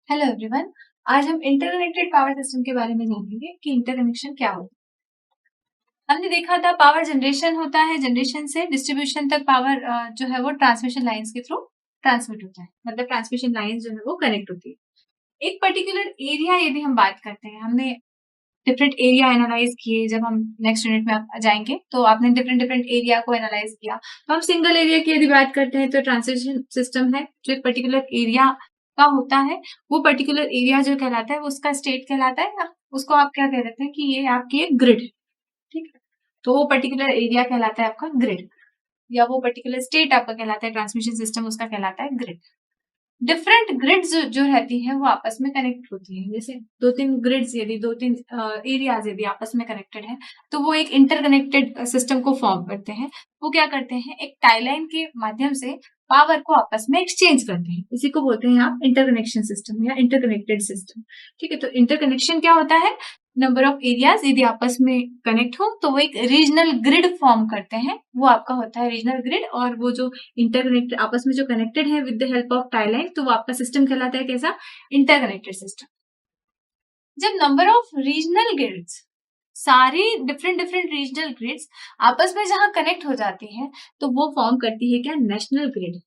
Hello everyone. आज हम interconnected power system के बारे में जानेंगे कि इंटरकनेक्शन क्या होता है। हमने देखा था पावर जनरेशन होता है, जनरेशन से डिस्ट्रीब्यूशन तक पावर जो है वो ट्रांसमिशन लाइंस के थ्रू ट्रांसमिट होता है, मतलब ट्रांसमिशन लाइंस जो है वो कनेक्ट होती है। एक पर्टिकुलर एरिया यदि हम बात करते हैं, हमने डिफरेंट एरिया एनालाइज किए। जब हम नेक्स्ट यूनिट में आप जाएंगे तो आपने डिफरेंट डिफरेंट एरिया को एनालाइज किया। तो हम सिंगल एरिया की यदि बात करते हैं तो ट्रांसमिशन सिस्टम है जो एक पर्टिकुलर एरिया का होता है। वो पर्टिकुलर एरिया जो कहलाता है वो उसका स्टेट कहलाता है, या उसको आप क्या कह देते हैं कि ये आपकी एक ग्रिड है। ठीक है, तो वो पर्टिकुलर एरिया कहलाता है आपका ग्रिड, या वो पर्टिकुलर स्टेट आपका कहलाता है ट्रांसमिशन सिस्टम, उसका कहलाता है ग्रिड। डिफरेंट ग्रिड्स जो रहती हैं वो आपस में कनेक्ट होती हैं। जैसे दो तीन ग्रिड्स यदि दो तीन एरियाज यदि आपस में कनेक्टेड है तो वो एक इंटरकनेक्टेड सिस्टम को फॉर्म करते हैं। वो क्या करते हैं, एक टाई लाइन के माध्यम से पावर को आपस में एक्सचेंज करते हैं। इसी को बोलते हैं आप इंटरकनेक्शन सिस्टम या इंटरकनेक्टेड सिस्टम। ठीक है, तो इंटरकनेक्शन क्या होता है, नंबर ऑफ एरियाज यदि आपस में कनेक्ट हो तो वो एक रीजनल ग्रिड फॉर्म करते हैं, वो आपका होता है रीजनल ग्रिड। और वो जो इंटरकनेक्ट आपस में जो कनेक्टेड है with the help of tie line, तो वो आपका सिस्टम कहलाता है कैसा, इंटरकनेक्टेड सिस्टम। जब नंबर ऑफ रीजनल ग्रिड्स, सारी डिफरेंट डिफरेंट रीजनल ग्रिड्स आपस में जहां कनेक्ट हो जाती हैं तो वो फॉर्म करती है क्या, नेशनल ग्रिड।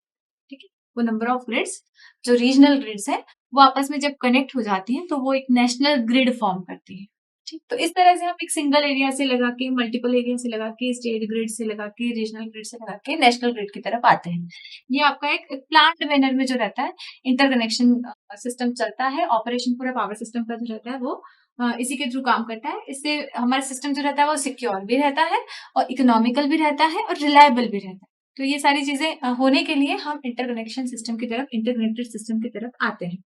ठीक है, वो नंबर ऑफ ग्रिड्स जो रीजनल ग्रिड्स है वो आपस में जब कनेक्ट हो जाती हैं तो वो एक नेशनल ग्रिड फॉर्म करती है। ठीक, तो इस तरह से हम एक सिंगल एरिया से लगा के, मल्टीपल एरिया से लगा के, स्टेट ग्रिड से लगा के, रीजनल ग्रिड से लगा के नेशनल ग्रिड की तरफ आते हैं। ये आपका एक प्लान्ड मैनर में जो रहता है इंटरकनेक्शन सिस्टम चलता है। ऑपरेशन पूरा पावर सिस्टम का जो रहता है वो इसी के थ्रू काम करता है। इससे हमारा सिस्टम जो रहता है वो सिक्योर भी रहता है और इकोनॉमिकल भी रहता है और रिलायबल भी रहता है। तो ये सारी चीजें होने के लिए हम इंटरकनेक्शन सिस्टम की तरफ, इंटरकनेक्टेड सिस्टम की तरफ आते हैं।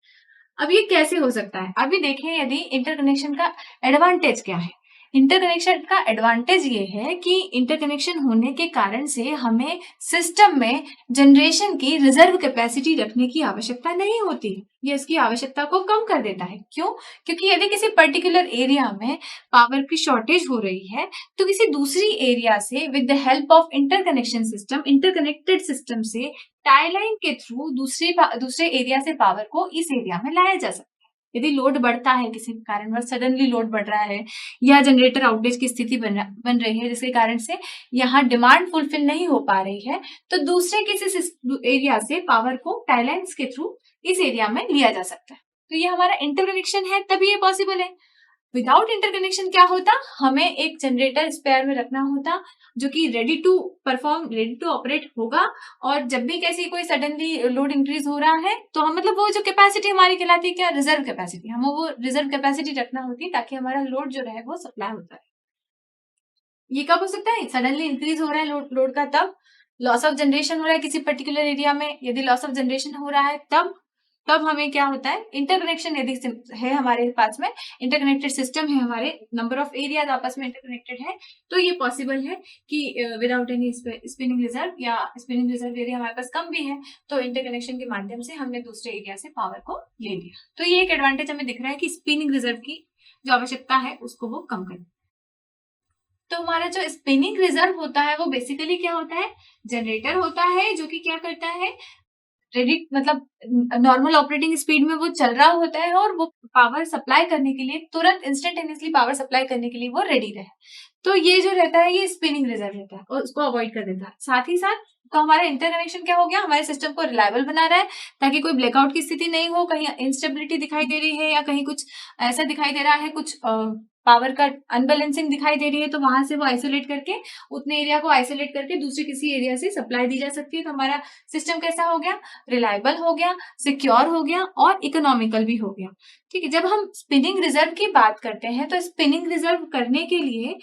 अब ये कैसे हो सकता है, अभी देखें यदि इंटरकनेक्शन का एडवांटेज क्या है। इंटरकनेक्शन का एडवांटेज ये है कि इंटरकनेक्शन होने के कारण से हमें सिस्टम में जनरेशन की रिजर्व कैपेसिटी रखने की आवश्यकता नहीं होती। ये इसकी आवश्यकता को कम कर देता है। क्यों? क्योंकि यदि किसी पर्टिकुलर एरिया में पावर की शॉर्टेज हो रही है तो किसी दूसरी एरिया से with the help of interconnection system, interconnected system से टाई लाइन के थ्रू दूसरे एरिया से पावर को इस एरिया में लाया जा सकता है। यदि लोड बढ़ता है, किसी कारणवश सडनली लोड बढ़ रहा है या जनरेटर आउटेज की स्थिति बन रही है जिसके कारण से यहाँ डिमांड फुलफिल नहीं हो पा रही है, तो दूसरे किसी एरिया से पावर को टाई लाइन्स के थ्रू इस एरिया में लिया जा सकता है। तो ये हमारा इंटरकनेक्शन है तभी ये पॉसिबल है। विदाउट इंटरकनेक्शन क्या होता, हमें एक जनरेटर स्पेयर में रखना होता जो कि ready to perform, ready to operate होगा। और जब भी कैसी कोई सडनली लोड इंक्रीज हो रहा है तो हम, मतलब वो जो कैपेसिटी हमारी कहलाती है क्या, रिजर्व कैपेसिटी, हमें वो रिजर्व कैपेसिटी रखना होती है ताकि हमारा लोड जो है वो सप्लाई होता है। ये कब हो सकता है, सडनली इंक्रीज हो रहा है लोड का, तब लॉस ऑफ जनरेशन हो रहा है किसी पर्टिकुलर एरिया में, यदि लॉस ऑफ जनरेशन हो रहा है तब हमें क्या होता है, इंटरकनेक्शन यदि है हमारे पास में, इंटरकनेक्टेड सिस्टम है, हमारे नंबर ऑफ एरियाज आपस में इंटरकनेक्टेड है, तो ये पॉसिबल है कि विदाउट एनी स्पिनिंग रिजर्व, या स्पिनिंग रिजर्व यदि हमारे पास कम भी है तो इंटरकनेक्शन के माध्यम से हमने दूसरे एरिया से पावर को ले लिया। तो ये एक एडवांटेज हमें दिख रहा है कि स्पिनिंग रिजर्व की जो आवश्यकता है उसको वो कम कर। तो हमारा जो स्पिनिंग रिजर्व होता है वो बेसिकली क्या होता है, जनरेटर होता है जो कि क्या करता है, रेडी, मतलब नॉर्मल ऑपरेटिंग स्पीड में वो चल रहा होता है और वो पावर सप्लाई करने के लिए, तुरंत इंस्टेंटेनियसली पावर सप्लाई करने के लिए वो रेडी रहे। तो ये जो रहता है ये स्पिनिंग रिजर्व रहता है और उसको अवॉइड कर देता है। साथ ही साथ तो हमारा इंटरकनेक्शन क्या हो गया, हमारे सिस्टम को रिलायबल बना रहा है ताकि कोई ब्लैकआउट की स्थिति नहीं हो, कहीं इंस्टेबिलिटी दिखाई दे रही है या कहीं कुछ ऐसा दिखाई दे रहा है, कुछ पावर का अनबैलेंसिंग दिखाई दे रही है, तो वहां से वो आइसोलेट करके, उतने एरिया को आइसोलेट करके दूसरे किसी एरिया से सप्लाई दी जा सकती है। तो हमारा सिस्टम कैसा हो गया, रिलायबल हो गया, सिक्योर हो गया और इकोनॉमिकल भी हो गया। ठीक है, जब हम स्पिनिंग रिजर्व की बात करते हैं तो स्पिनिंग रिजर्व करने के लिए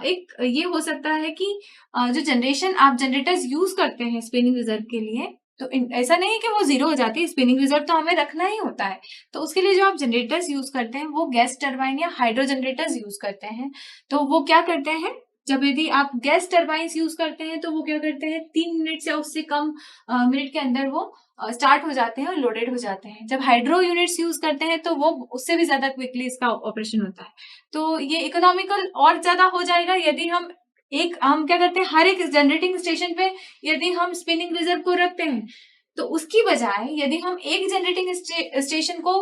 एक ये हो सकता है कि जो जनरेशन आप जनरेटर्स यूज करते हैं स्पिनिंग रिजर्व के लिए, तो ऐसा नहीं है कि वो जीरो हो जाती है, स्पिनिंग रिजर्व तो हमें रखना ही होता है। तो उसके लिए जो आप जनरेटर्स यूज करते हैं वो गैस टरबाइन या हाइड्रो जनरेटर्स यूज करते हैं। तो वो क्या करते हैं, जब यदि आप गैस टरबाइंस यूज करते हैं तो वो क्या करते हैं, 3 मिनट या उससे कम मिनट के अंदर वो स्टार्ट हो जाते हैं और लोडेड हो जाते हैं। जब हाइड्रो यूनिट्स यूज करते हैं तो वो उससे भी ज्यादा क्विकली इसका ऑपरेशन होता है। तो ये इकोनॉमिकल और ज्यादा हो जाएगा यदि हम क्या करते हैं, हर एक जनरेटिंग स्टेशन पे यदि हम स्पिनिंग रिजर्व को रखते हैं, तो उसकी बजाय यदि हम एक जनरेटिंग स्टेशन को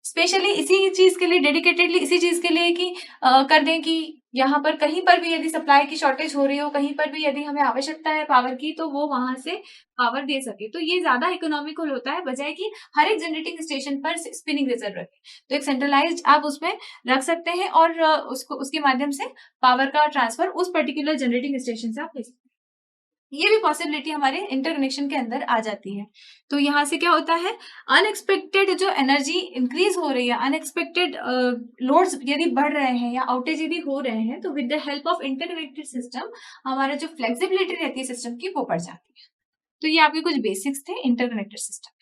स्पेशली इसी चीज के लिए, डेडिकेटेडली इसी चीज के लिए कि कर दें कि यहाँ पर कहीं पर भी यदि सप्लाई की शॉर्टेज हो रही हो, कहीं पर भी यदि हमें आवश्यकता है पावर की, तो वो वहां से पावर दे सके। तो ये ज्यादा इकोनॉमिकल होता है बजाय कि हर एक जनरेटिंग स्टेशन पर स्पिनिंग रिजर्व रखें। तो एक सेंट्रलाइज्ड आप उसमें रख सकते हैं और उसको उसके माध्यम से पावर का ट्रांसफर उस पर्टिकुलर जनरेटिंग स्टेशन से आप ले सकते हैं। ये भी पॉसिबिलिटी हमारे इंटरकनेक्शन के अंदर आ जाती है। तो यहाँ से क्या होता है, अनएक्सपेक्टेड जो एनर्जी इंक्रीज हो रही है, अनएक्सपेक्टेड लोड्स यदि बढ़ रहे हैं या आउटेज यदि हो रहे हैं, तो with the help of interconnected system हमारा जो फ्लेक्सिबिलिटी रहती है सिस्टम की वो बढ़ जाती है। तो ये आपके कुछ बेसिक्स थे इंटरकनेक्टेड सिस्टम।